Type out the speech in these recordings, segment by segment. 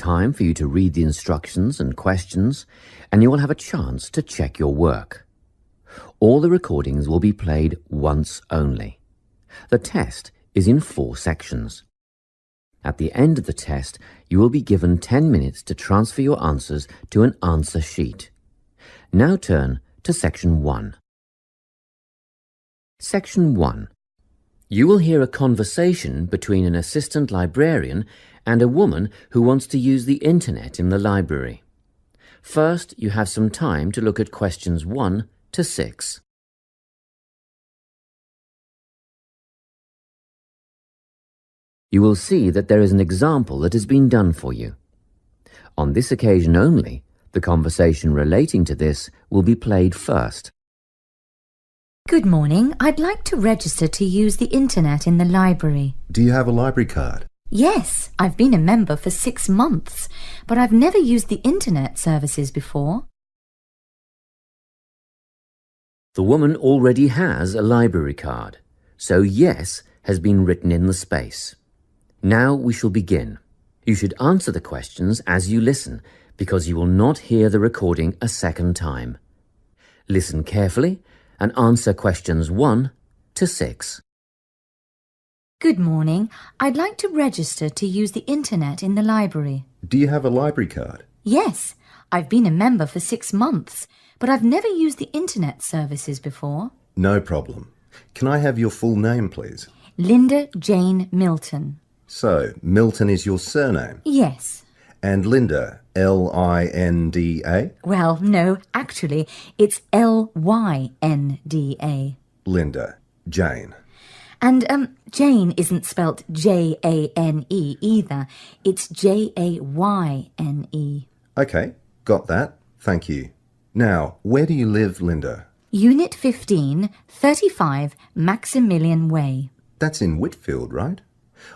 time for you to read the instructions and questions, and you will have a chance to check your work. All the recordings will be played once only. The test is in 4 sections. At the end of the test, you will be given 10 minutes to transfer your answers to an answer sheet. Now turn to Section 1. Section 1. You will hear a conversation between an assistant librarian and a woman who wants to use the internet in the library. First, you have some time to look at questions 1 to 6. You will see that there is an example that has been done for you. On this occasion only, the conversation relating to this will be played first. Good morning. I'd like to register to use the internet in the library. Do you have a library card? Yes, I've been a member for 6 months, but I've never used the internet services before. The woman already has a library card, so yes has been written in the space. Now we shall begin. You should answer the questions as you listen, because you will not hear the recording a second time. Listen carefully and answer questions 1 to 6. Good morning. I'd like to register to use the internet in the library. Do you have a library card? Yes, I've been a member for 6 months, but I've never used the internet services before. No problem. Can I have your full name, please? Linda Jane Milton. So, Milton is your surname? Yes. And Linda, L-I-N-D-A? Well, no, actually, it's L-Y-N-D-A. Linda, Jane. And Jane isn't spelt J-A-N-E either. It's J-A-Y-N-E. OK, got that. Thank you. Now, where do you live, Linda? Unit 15, 35 Maximilian Way. That's in Whitfield, right?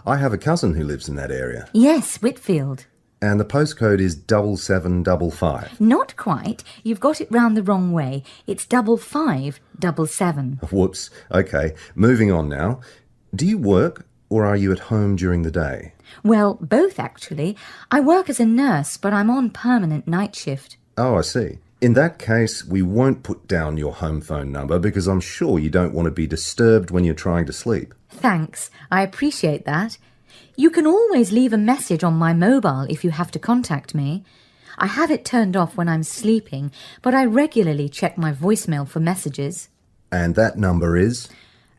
I have a cousin who lives in that area. Yes, Whitfield. And the postcode is 7755. Not quite. You've got it round the wrong way. It's 5577. Whoops. OK, moving on now. Do you work or are you at home during the day? Well, both actually. I work as a nurse, but I'm on permanent night shift. Oh, I see. In that case, we won't put down your home phone number because I'm sure you don't want to be disturbed when you're trying to sleep. Thanks. I appreciate that. You can always leave a message on my mobile if you have to contact me. I have it turned off when I'm sleeping, but I regularly check my voicemail for messages. And that number is?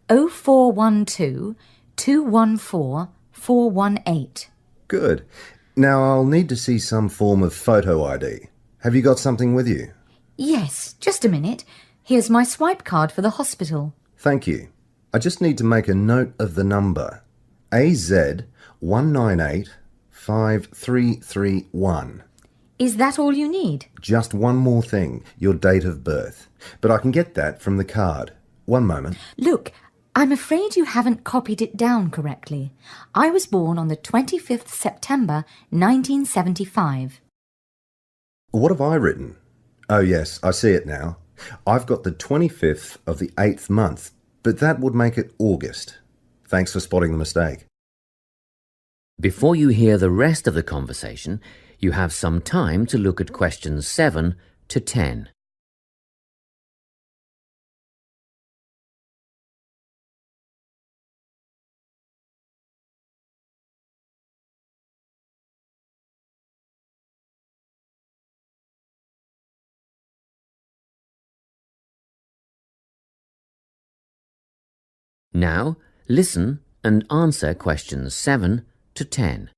0412 214 418. Good. Now I'll need to see some form of photo ID. Have you got something with you? Yes, just a minute. Here's my swipe card for the hospital. Thank you. I just need to make a note of the number. AZ1985331. Is that all you need? Just one more thing, your date of birth. But I can get that from the card. One moment. Look, I'm afraid you haven't copied it down correctly. I was born on the 25th September 1975. What have I written? Oh yes, I see it now. I've got the 25th of the 8th month, but that would make it August. Thanks for spotting the mistake. Before you hear the rest of the conversation, you have some time to look at questions 7 to 10. Now, listen and answer questions 7 to 10.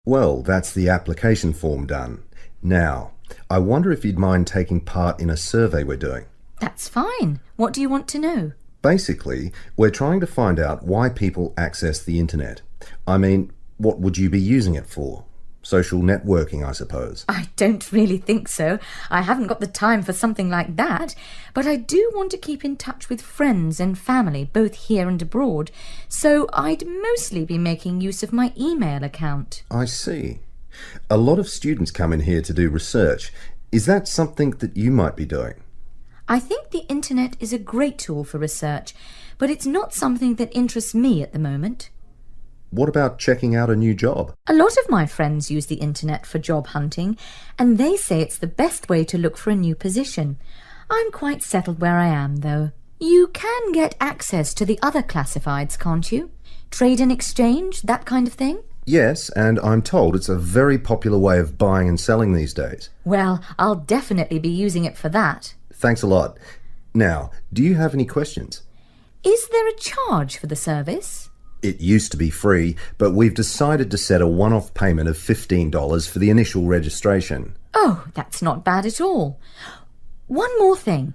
Well, that's the application form done. Now, I wonder if you'd mind taking part in a survey we're doing. That's fine. What do you want to know? Basically, we're trying to find out why people access the internet. I mean, what would you be using it for? Social networking, I suppose. I don't really think so. I haven't got the time for something like that. But I do want to keep in touch with friends and family, both here and abroad. So I'd mostly be making use of my email account. I see. A lot of students come in here to do research. Is that something that you might be doing? I think the internet is a great tool for research, but it's not something that interests me at the moment. What about checking out a new job? A lot of my friends use the internet for job hunting, and they say it's the best way to look for a new position. I'm quite settled where I am, though. You can get access to the other classifieds, can't you? Trade and exchange, that kind of thing? Yes, and I'm told it's a very popular way of buying and selling these days. Well, I'll definitely be using it for that. Thanks a lot. Now, do you have any questions? Is there a charge for the service? It used to be free, but we've decided to set a one-off payment of $15 for the initial registration. Oh, that's not bad at all. One more thing.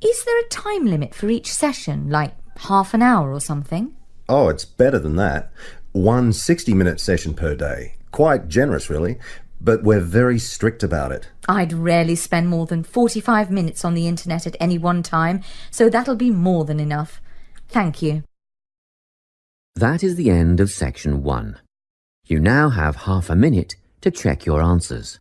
Is there a time limit for each session, like half an hour or something? Oh, it's better than that. One 60-minute session per day. Quite generous, really, but we're very strict about it. I'd rarely spend more than 45 minutes on the internet at any one time, so that'll be more than enough. Thank you. That is the end of section 1. You now have half a minute to check your answers.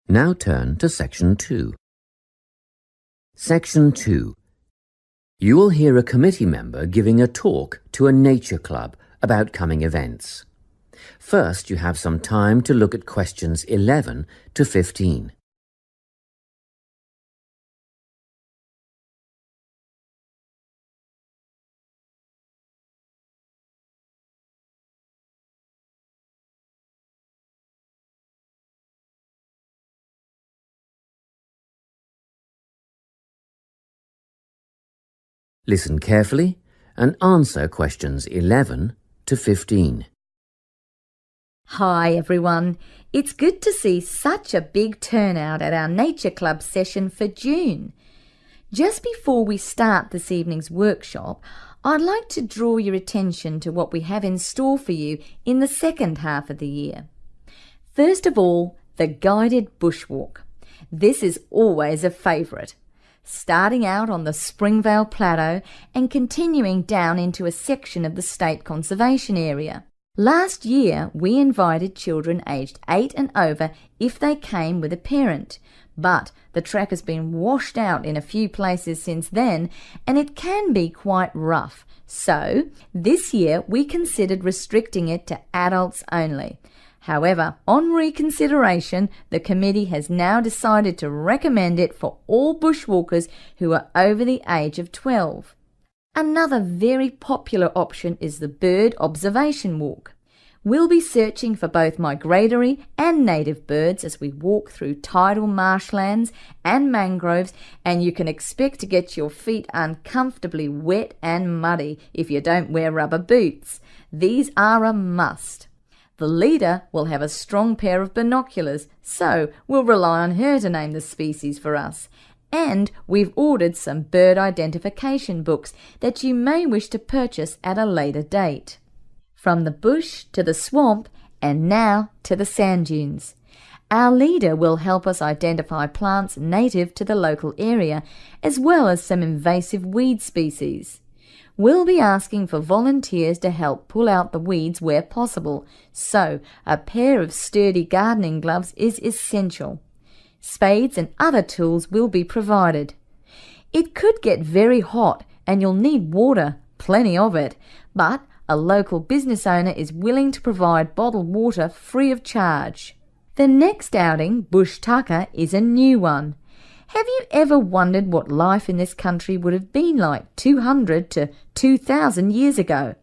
Now turn to section 2. Section 2. You will hear a committee member giving a talk to a nature club about coming events. First, you have some time to look at questions 11 to 15. Listen carefully and answer questions 11 to 15. Hi everyone. It's good to see such a big turnout at our Nature Club session for June. Just before we start this evening's workshop, I'd like to draw your attention to what we have in store for you in the second half of the year. First of all, the guided bushwalk. This is always a favourite. Starting out on the Springvale Plateau and continuing down into a section of the State Conservation Area. Last year, we invited children aged 8 and over if they came with a parent, but the track has been washed out in a few places since then, and it can be quite rough. So, this year we considered restricting it to adults only. However, on reconsideration, the committee has now decided to recommend it for all bushwalkers who are over the age of 12. Another very popular option is the bird observation walk. We'll be searching for both migratory and native birds as we walk through tidal marshlands and mangroves, and you can expect to get your feet uncomfortably wet and muddy if you don't wear rubber boots. These are a must. The leader will have a strong pair of binoculars, so we'll rely on her to name the species for us. And we've ordered some bird identification books that you may wish to purchase at a later date. From the bush to the swamp and now to the sand dunes. Our leader will help us identify plants native to the local area, as well as some invasive weed species. We'll be asking for volunteers to help pull out the weeds where possible, so a pair of sturdy gardening gloves is essential. Spades and other tools will be provided. It could get very hot and you'll need water, plenty of it, but a local business owner is willing to provide bottled water free of charge. The next outing, Bush Tucker, is a new one. Have you ever wondered what life in this country would have been like 200 to 2,000 years ago?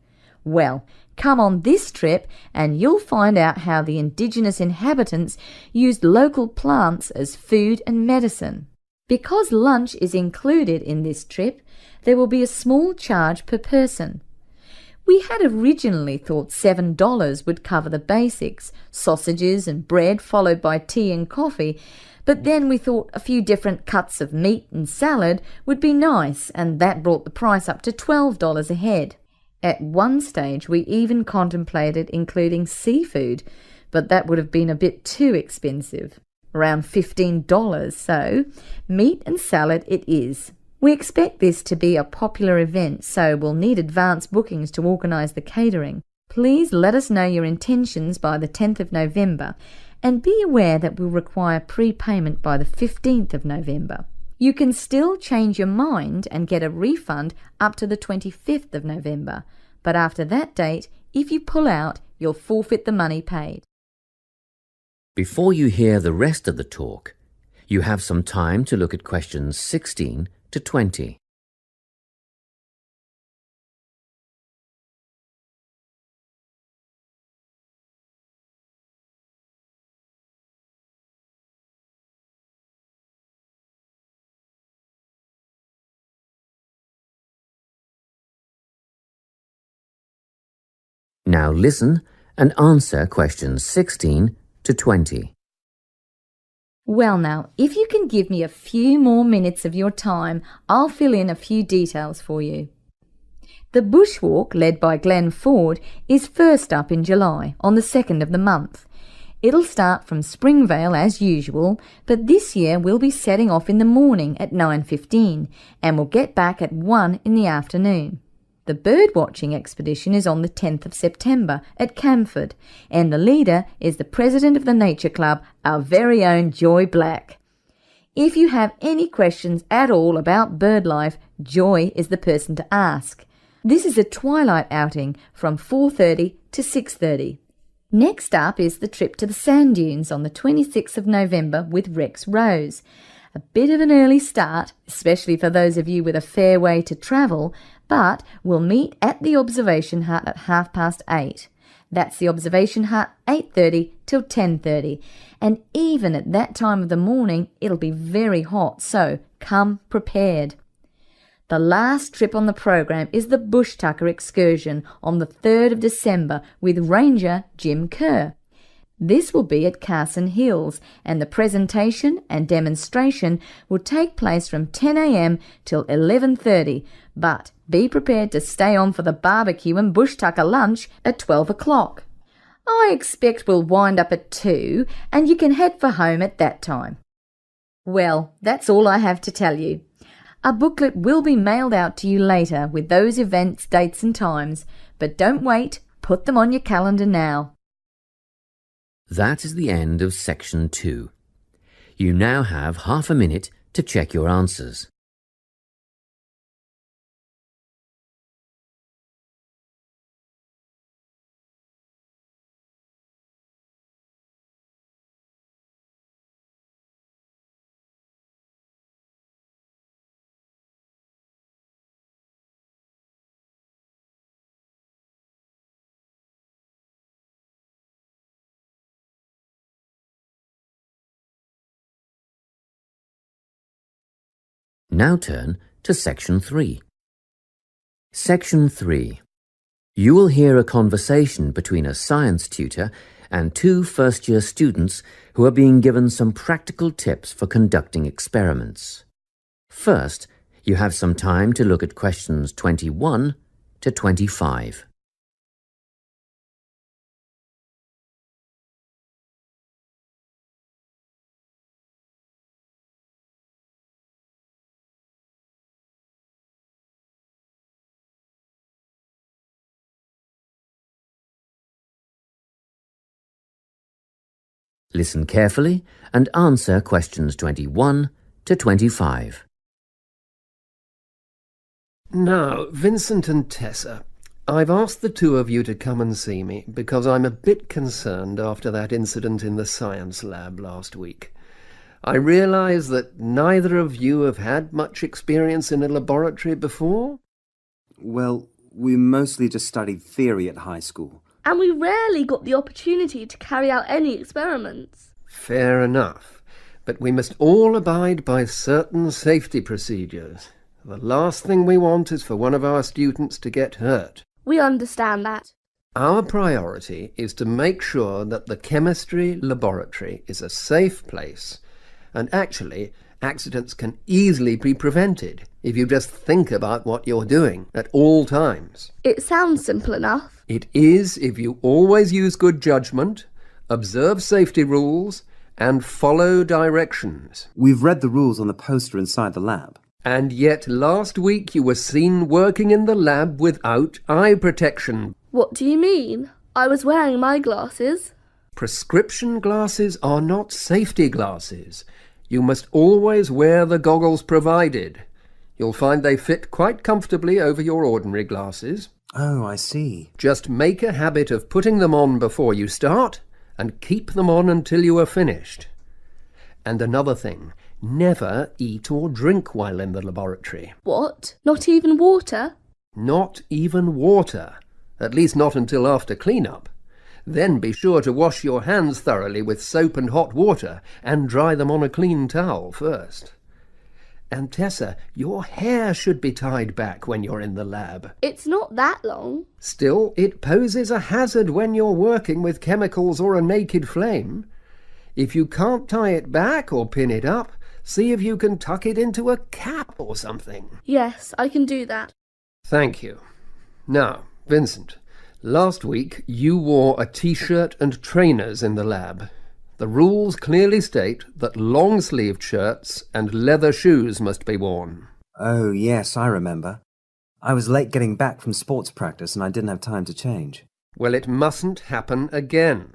Well, come on this trip and you'll find out how the indigenous inhabitants used local plants as food and medicine. Because lunch is included in this trip, there will be a small charge per person. We had originally thought $7 would cover the basics, sausages and bread followed by tea and coffee, but then we thought a few different cuts of meat and salad would be nice, and that brought the price up to $12 a head. At one stage, we even contemplated including seafood, but that would have been a bit too expensive, around $15, so meat and salad it is. We expect this to be a popular event, so we'll need advance bookings to organise the catering. Please let us know your intentions by the 10th of November, and be aware that we'll require prepayment by the 15th of November. You can still change your mind and get a refund up to the 25th of November, but after that date, if you pull out, you'll forfeit the money paid. Before you hear the rest of the talk, you have some time to look at questions 16 to 20. Now listen and answer questions 16 to 20. Well now, if you can give me a few more minutes of your time, I'll fill in a few details for you. The bushwalk, led by Glenn Ford, is first up in July, on the 2nd of the month. It'll start from Springvale as usual, but this year we'll be setting off in the morning at 9:15 and we'll get back at 1 in the afternoon. The birdwatching expedition is on the 10th of September at Camford, and the leader is the president of the Nature Club, our very own Joy Black. If you have any questions at all about bird life, Joy is the person to ask. This is a twilight outing from 4:30 to 6:30. Next up is the trip to the sand dunes on the 26th of November with Rex Rose. A bit of an early start, especially for those of you with a fair way to travel, but we'll meet at the observation hut at 8:30. That's the observation hut, 8:30 till 10:30. And even at that time of the morning, it'll be very hot, so come prepared. The last trip on the program is the Bush Tucker excursion on the 3rd of December with Ranger Jim Kerr. This will be at Carson Hills, and the presentation and demonstration will take place from 10 a.m. till 11:30, but be prepared to stay on for the barbecue and Bush Tucker lunch at 12 o'clock. I expect we'll wind up at 2, and you can head for home at that time. Well, that's all I have to tell you. A booklet will be mailed out to you later with those events, dates and times, but don't wait, put them on your calendar now. That is the end of section 2. You now have half a minute to check your answers. Now turn to Section 3. Section 3. You will hear a conversation between a science tutor and 2 first-year students who are being given some practical tips for conducting experiments. First, you have some time to look at questions 21 to 25. Listen carefully and answer questions 21 to 25. Now, Vincent and Tessa, I've asked the 2 of you to come and see me because I'm a bit concerned after that incident in the science lab last week. I realise that neither of you have had much experience in a laboratory before. Well, we mostly just studied theory at high school. And we rarely got the opportunity to carry out any experiments. Fair enough, but we must all abide by certain safety procedures. The last thing we want is for one of our students to get hurt. We understand that. Our priority is to make sure that the chemistry laboratory is a safe place, and actually, accidents can easily be prevented. if you just think about what you're doing at all times. It sounds simple enough. It is if you always use good judgment, observe safety rules, and follow directions. We've read the rules on the poster inside the lab. And yet last week you were seen working in the lab without eye protection. What do you mean? I was wearing my glasses. Prescription glasses are not safety glasses. You must always wear the goggles provided. You'll find they fit quite comfortably over your ordinary glasses. Oh, I see. Just make a habit of putting them on before you start and keep them on until you are finished. And another thing, never eat or drink while in the laboratory. What? Not even water? Not even water. At least not until after clean-up. Then be sure to wash your hands thoroughly with soap and hot water and dry them on a clean towel first. And Tessa, your hair should be tied back when you're in the lab. It's not that long. Still, it poses a hazard when you're working with chemicals or a naked flame. If you can't tie it back or pin it up, see if you can tuck it into a cap or something. Yes, I can do that. Thank you. Now, Vincent, last week you wore a t-shirt and trainers in the lab. The rules clearly state that long-sleeved shirts and leather shoes must be worn. Oh, yes, I remember. I was late getting back from sports practice and I didn't have time to change. Well, it mustn't happen again.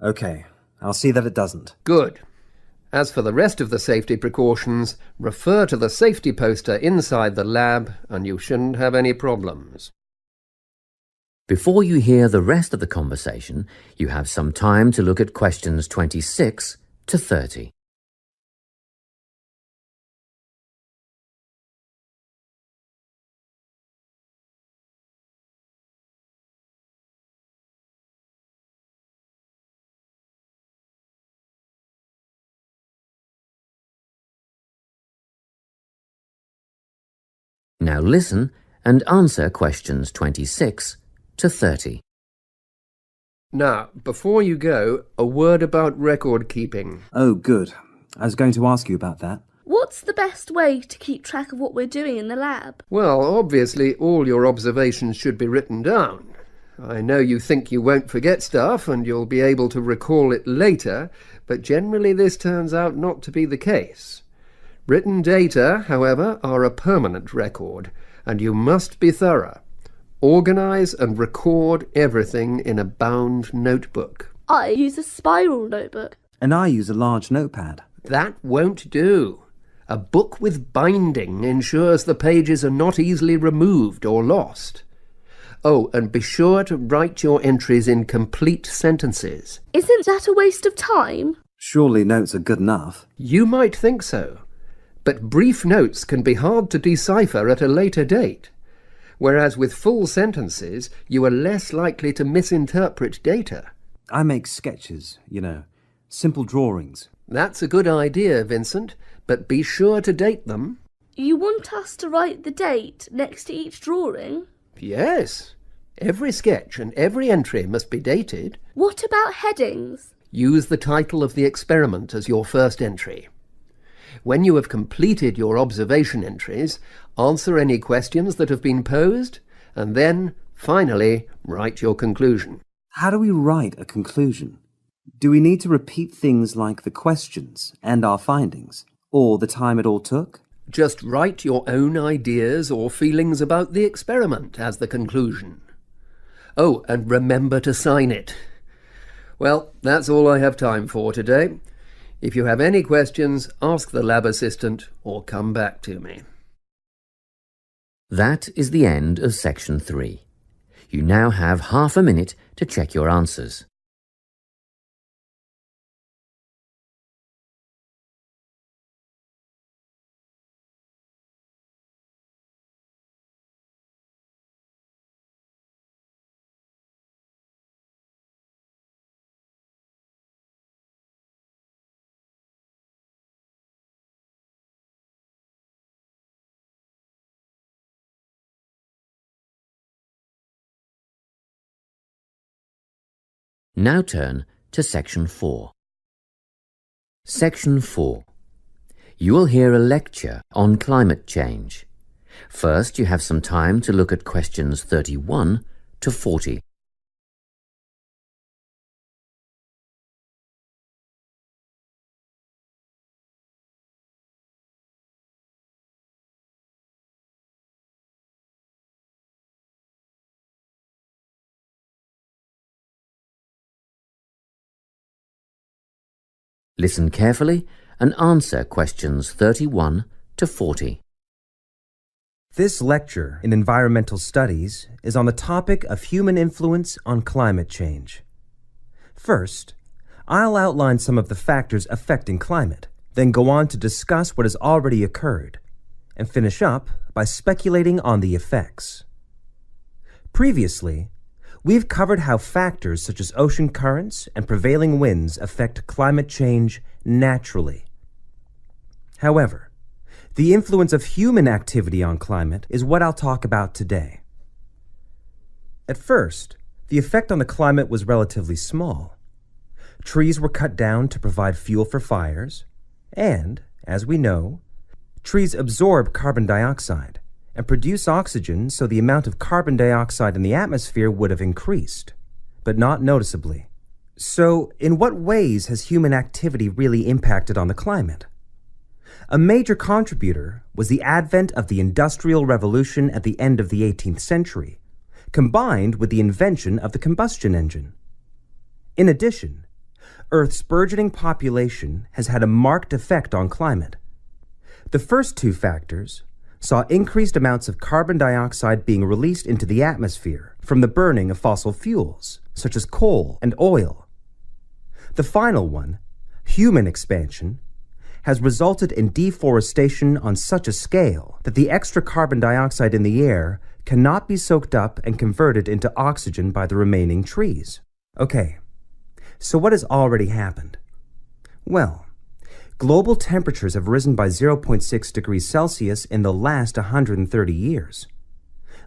Okay, I'll see that it doesn't. Good. As for the rest of the safety precautions, refer to the safety poster inside the lab and you shouldn't have any problems. Before you hear the rest of the conversation, you have some time to look at questions 26 to 30. Now listen and answer questions 26 to 30. Now, before you go, a word about record keeping. Oh, good. I was going to ask you about that. What's the best way to keep track of what we're doing in the lab? Well, obviously all your observations should be written down. I know you think you won't forget stuff and you'll be able to recall it later, but generally this turns out not to be the case. Written data, however, are a permanent record, and you must be thorough. Organise and record everything in a bound notebook. I use a spiral notebook. And I use a large notepad. That won't do. A book with binding ensures the pages are not easily removed or lost. Oh, and be sure to write your entries in complete sentences. Isn't that a waste of time? Surely notes are good enough. You might think so, but brief notes can be hard to decipher at a later date, whereas with full sentences you are less likely to misinterpret data. I make sketches, simple drawings. That's a good idea, Vincent, but be sure to date them. You want us to write the date next to each drawing? Yes. Every sketch and every entry must be dated. What about headings? Use the title of the experiment as your first entry. When you have completed your observation entries, answer any questions that have been posed, and then, finally, write your conclusion. How do we write a conclusion? Do we need to repeat things like the questions and our findings, or the time it all took? Just write your own ideas or feelings about the experiment as the conclusion. Oh, and remember to sign it. Well, that's all I have time for today. If you have any questions, ask the lab assistant or come back to me. That is the end of section 3. You now have half a minute to check your answers. Now turn to Section 4. Section 4. You will hear a lecture on climate change. First, you have some time to look at questions 31 to 40. Listen carefully and answer questions 31 to 40. This lecture in environmental studies is on the topic of human influence on climate change. First, I'll outline some of the factors affecting climate, then go on to discuss what has already occurred, and finish up by speculating on the effects. Previously, we've covered how factors such as ocean currents and prevailing winds affect climate change naturally. However, the influence of human activity on climate is what I'll talk about today. At first, the effect on the climate was relatively small. Trees were cut down to provide fuel for fires, and, as we know, trees absorb carbon dioxide and produce oxygen, so the amount of carbon dioxide in the atmosphere would have increased, but not noticeably. So, in what ways has human activity really impacted on the climate? A major contributor was the advent of the Industrial Revolution at the end of the 18th century, combined with the invention of the combustion engine. In addition, Earth's burgeoning population has had a marked effect on climate. The first two factors saw increased amounts of carbon dioxide being released into the atmosphere from the burning of fossil fuels, such as coal and oil. The final one, human expansion, has resulted in deforestation on such a scale that the extra carbon dioxide in the air cannot be soaked up and converted into oxygen by the remaining trees. Okay, so what has already happened? Well, global temperatures have risen by 0.6 degrees Celsius in the last 130 years.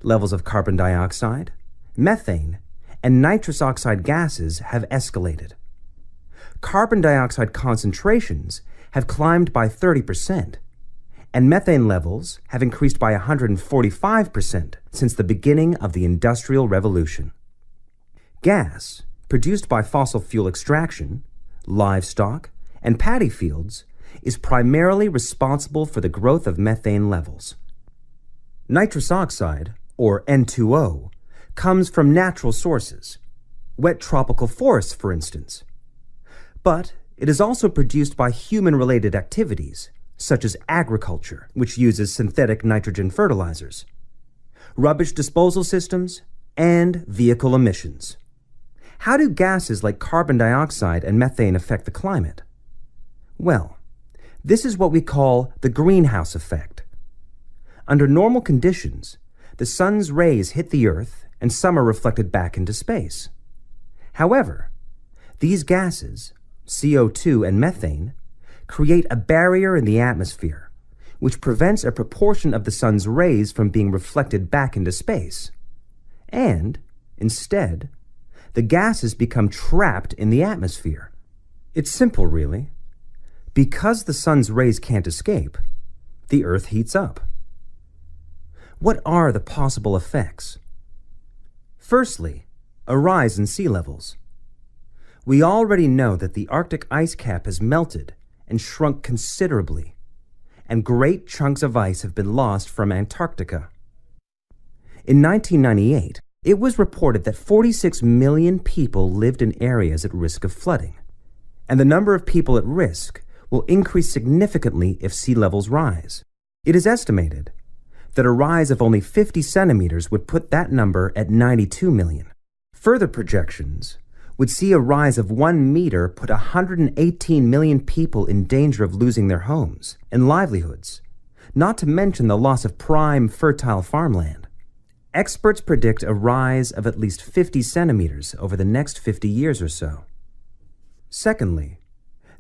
Levels of carbon dioxide, methane, and nitrous oxide gases have escalated. Carbon dioxide concentrations have climbed by 30%, and methane levels have increased by 145% since the beginning of the Industrial Revolution. Gas, produced by fossil fuel extraction, livestock, and paddy fields, is primarily responsible for the growth of methane levels. Nitrous oxide, or N2O, comes from natural sources, wet tropical forests, for instance. But it is also produced by human-related activities, such as agriculture, which uses synthetic nitrogen fertilizers, rubbish disposal systems, and vehicle emissions. How do gases like carbon dioxide and methane affect the climate? Well, this is what we call the greenhouse effect. Under normal conditions, the sun's rays hit the Earth and some are reflected back into space. However, these gases, CO2 and methane, create a barrier in the atmosphere, which prevents a proportion of the sun's rays from being reflected back into space. And, instead, the gases become trapped in the atmosphere. It's simple, really. Because the sun's rays can't escape, the Earth heats up. What are the possible effects? Firstly, a rise in sea levels. We already know that the Arctic ice cap has melted and shrunk considerably, and great chunks of ice have been lost from Antarctica. In 1998, it was reported that 46 million people lived in areas at risk of flooding, and the number of people at risk will increase significantly if sea levels rise. It is estimated that a rise of only 50 centimeters would put that number at 92 million. Further projections would see a rise of 1 meter put 118 million people in danger of losing their homes and livelihoods, not to mention the loss of prime, fertile farmland. Experts predict a rise of at least 50 centimeters over the next 50 years or so. Secondly,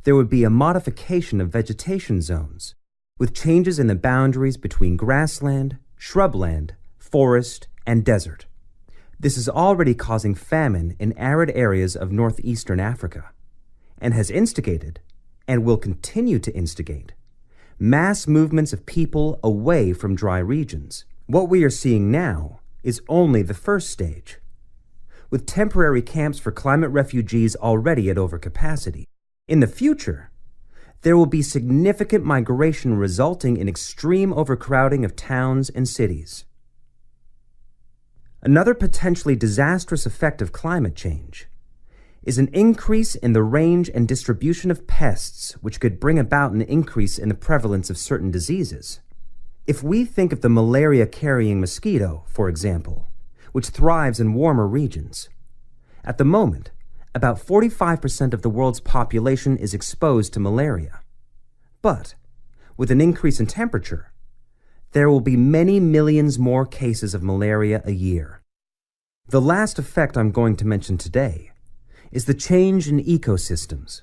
there would be a modification of vegetation zones, with changes in the boundaries between grassland, shrubland, forest, and desert. This is already causing famine in arid areas of northeastern Africa, and has instigated, and will continue to instigate, mass movements of people away from dry regions. What we are seeing now is only the first stage, with temporary camps for climate refugees already at overcapacity. In the future, there will be significant migration resulting in extreme overcrowding of towns and cities. Another potentially disastrous effect of climate change is an increase in the range and distribution of pests, which could bring about an increase in the prevalence of certain diseases. If we think of the malaria-carrying mosquito, for example, which thrives in warmer regions, at the moment, about 45% of the world's population is exposed to malaria. But, with an increase in temperature, there will be many millions more cases of malaria a year. The last effect I'm going to mention today is the change in ecosystems.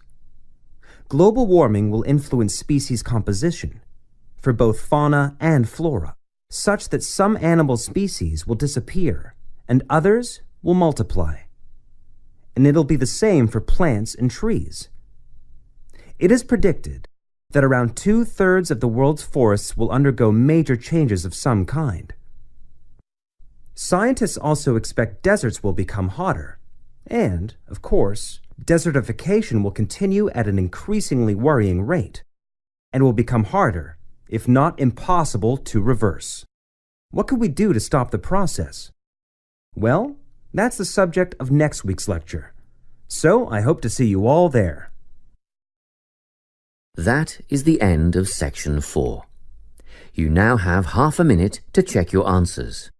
Global warming will influence species composition for both fauna and flora, such that some animal species will disappear and others will multiply. And it'll be the same for plants and trees. It is predicted that around 2/3 of the world's forests will undergo major changes of some kind. Scientists also expect deserts will become hotter, and, of course, desertification will continue at an increasingly worrying rate, and will become harder, if not impossible, to reverse. What could we do to stop the process? Well, that's the subject of next week's lecture. So I hope to see you all there. That is the end of section 4. You now have half a minute to check your answers.